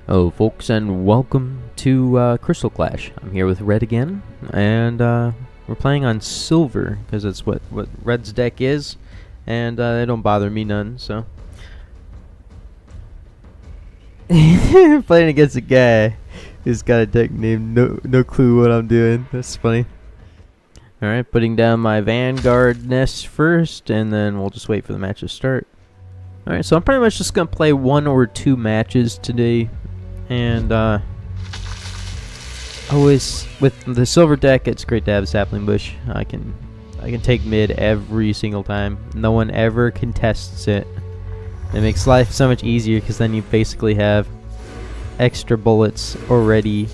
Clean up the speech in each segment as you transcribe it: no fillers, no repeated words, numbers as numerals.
Hello folks, and welcome to Crystal Clash. I'm here with Red again, and we're playing on Silver, because that's what Red's deck is, and they don't bother me none, so. Playing against a guy who's got a deck named no clue what I'm doing. That's funny. Alright, putting down my Vanguard nest first, and then we'll just wait for the match to start. Alright, so I'm pretty much just going to play 1 or 2 matches today. And always with the silver deck, it's great to have a sapling bush. I can take mid every single time. No one ever contests it. It makes life so much easier because then you basically have extra bullets already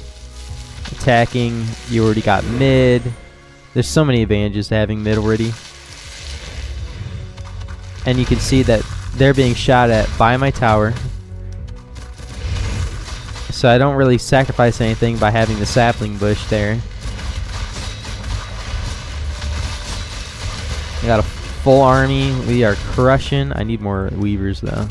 attacking. You already got mid. There's so many advantages to having mid already. And you can see that they're being shot at by my tower. So I don't really sacrifice anything by having the sapling bush there. We got a full army. We are crushing. I need more weavers though.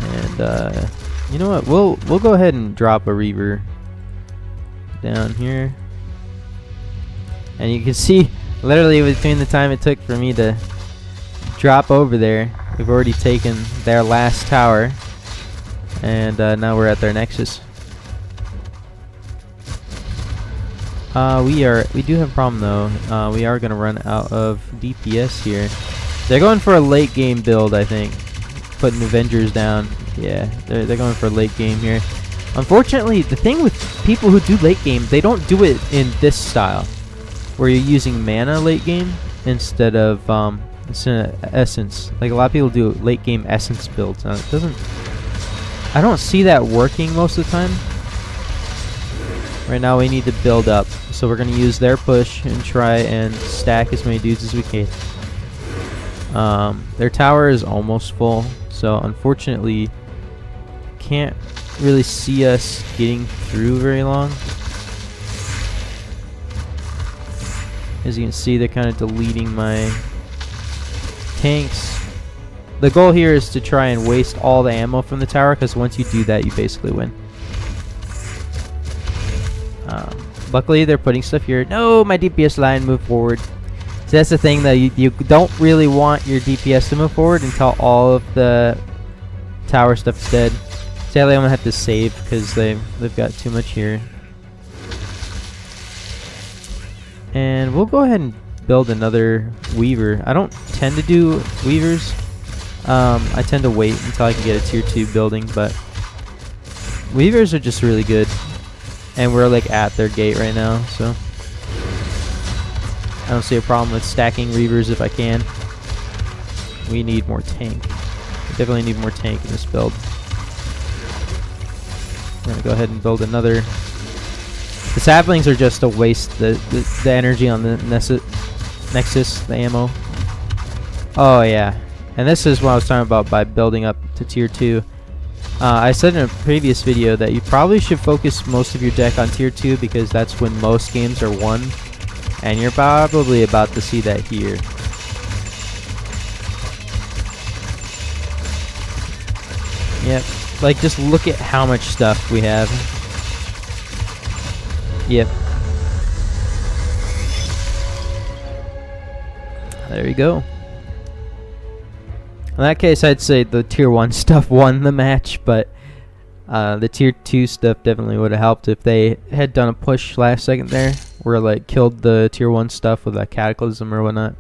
And you know what? We'll go ahead and drop a reaver down here. And you can see literally between the time it took for me to drop over there, we've already taken their last tower, and now we're at their nexus. We do have a problem though. We are gonna run out of DPS here. They're going for a late game build, I think, putting Avengers down. Yeah, they're going for a late game here. Unfortunately, the thing with people who do late game, they don't do it in this style, where you're using mana late game instead of essence. Like a lot of people do late game essence builds. It doesn't. I don't see that working most of the time. Right now we need to build up, so we're gonna use their push and try and stack as many dudes as we can. Their tower is almost full, so unfortunately can't really see us getting through very long. As you can see, they're kind of deleting my tanks. The goal here is to try and waste all the ammo from the tower, because once you do that, you basically win. Luckily, they're putting stuff here. No, my DPS line moved forward. So that's the thing, that you don't really want your DPS to move forward until all of the tower stuff is dead. Sadly, I'm going to have to save because they've got too much here. And we'll go ahead and build another weaver. I don't tend to do weavers. I tend to wait until I can get a tier 2 building, but weavers are just really good. And we're like at their gate right now, so I don't see a problem with stacking reavers if I can. We need more tank. We definitely need more tank in this build. I'm gonna go ahead and build another. The saplings are just to waste the energy on the nexus, the ammo. Oh yeah, and this is what I was talking about by building up to tier 2. I said in a previous video that you probably should focus most of your deck on tier 2 because that's when most games are won, and you're probably about to see that here. Yep, like just look at how much stuff we have. Yep. There you go. In that case, I'd say the tier 1 stuff won the match, but the tier 2 stuff definitely would have helped if they had done a push last second there, where like killed the tier 1 stuff with a cataclysm or whatnot.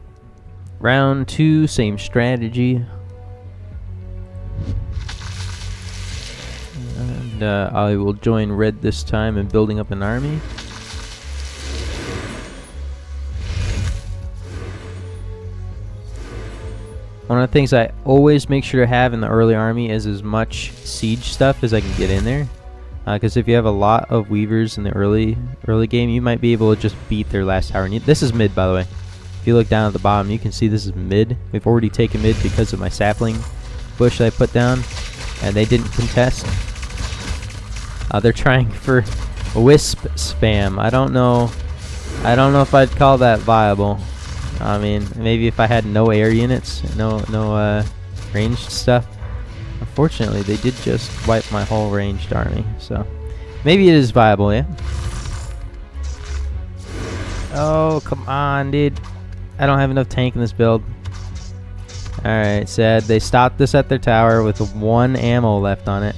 Round 2, same strategy. And I will join Red this time in building up an army. One of the things I always make sure to have in the early army is as much siege stuff as I can get in there. Because if you have a lot of weavers in the early game, you might be able to just beat their last tower. And this is mid, by the way. If you look down at the bottom, you can see this is mid. We've already taken mid because of my sapling bush that I put down, and they didn't contest. They're trying for wisp spam. I don't know if I'd call that viable. I mean, maybe if I had no air units, no ranged stuff. Unfortunately, they did just wipe my whole ranged army, so maybe it is viable, yeah? Oh, come on, dude. I don't have enough tank in this build. Alright, sad. They stopped this at their tower with 1 ammo left on it.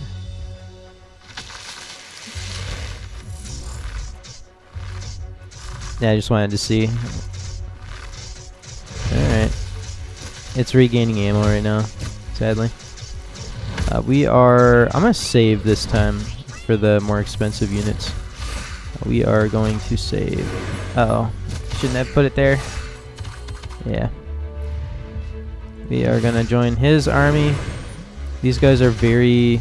Yeah, I just wanted to see. Alright. It's regaining ammo right now, sadly. I'm going to save this time for the more expensive units. We are going to save. Uh-oh. Shouldn't have put it there. Yeah. We are going to join his army. These guys are very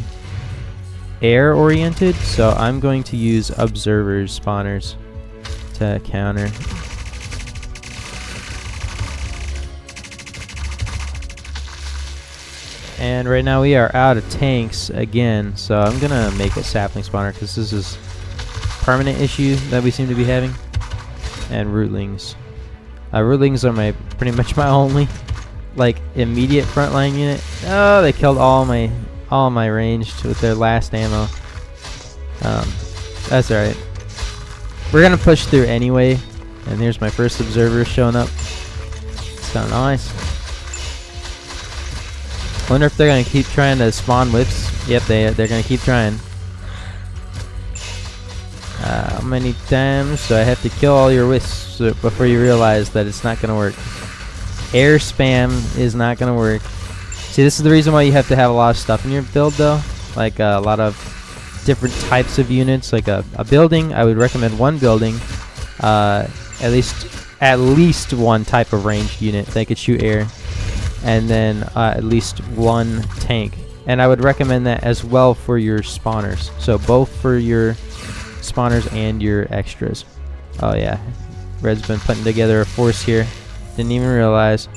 air oriented, so I'm going to use observers, spawners, to counter. And right now we are out of tanks again, so I'm going to make a sapling spawner because this is a permanent issue that we seem to be having. And rootlings. Rootlings are pretty much my only immediate frontline unit. Oh, they killed all my ranged with their last ammo. That's alright. We're gonna push through anyway, and here's my first observer showing up. It's kinda nice. Wonder if they're gonna keep trying to spawn whips. Yep, they're gonna keep trying. How many times do I have to kill all your wisps before you realize that it's not gonna work? Air spam is not gonna work. See, this is the reason why you have to have a lot of stuff in your build, though. Like a lot of different types of units. Like a building, I would recommend one building. At least one type of ranged unit that could shoot air, and then at least one tank. And I would recommend that as well for your spawners. So both for your spawners and your extras. Oh yeah, Red's been putting together a force here. Didn't even realize.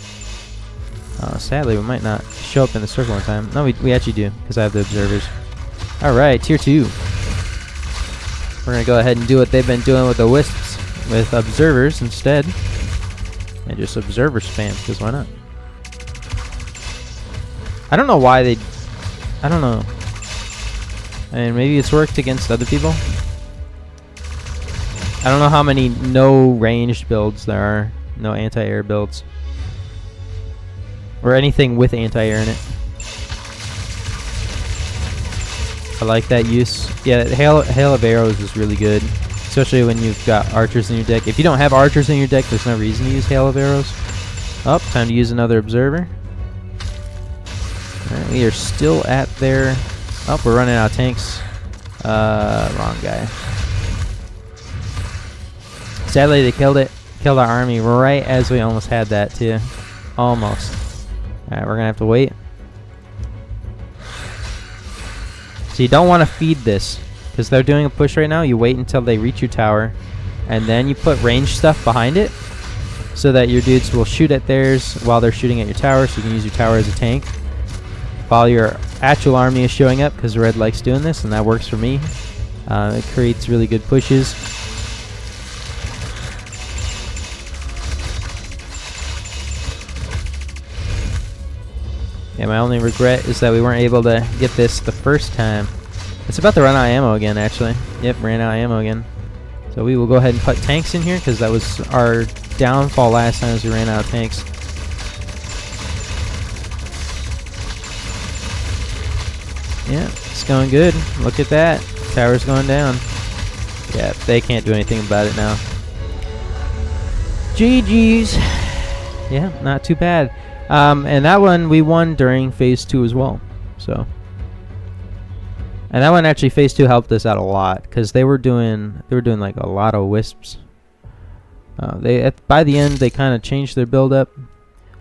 Sadly, we might not show up in the circle in time. No, we actually do, because I have the observers. Alright, tier 2. We're going to go ahead and do what they've been doing with the wisps, with observers instead. And just observer spam, because why not? I don't know why they... I don't know. I mean, maybe it's worked against other people. I don't know how many no ranged builds there are. No anti-air builds. Or anything with anti-air in it. I like that use. Yeah, Hail of Arrows is really good. Especially when you've got archers in your deck. If you don't have archers in your deck, there's no reason to use Hail of Arrows. Oh, time to use another observer. Alright, we are still at their... Oh, we're running out of tanks. Wrong guy. Sadly, they killed it. Killed our army right as we almost had that too. Almost. Alright, we're gonna have to wait. So you don't want to feed this, because they're doing a push right now. You wait until they reach your tower, and then you put ranged stuff behind it, so that your dudes will shoot at theirs while they're shooting at your tower, so you can use your tower as a tank. While your actual army is showing up, because Red likes doing this, and that works for me. It creates really good pushes. Yeah, my only regret is that we weren't able to get this the first time. It's about to run out of ammo again, actually. Yep, ran out of ammo again. So we will go ahead and put tanks in here, because that was our downfall last time, as we ran out of tanks. Yeah, it's going good. Look at that. Tower's going down. Yeah, they can't do anything about it now. GG's. Yeah, not too bad. And that one we won during phase 2 as well. So, and that one actually phase 2 helped us out a lot, because they were doing like a lot of wisps. By the end they kind of changed their build up.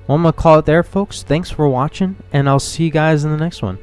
Well, I'm gonna call it there, folks. Thanks for watching, and I'll see you guys in the next one.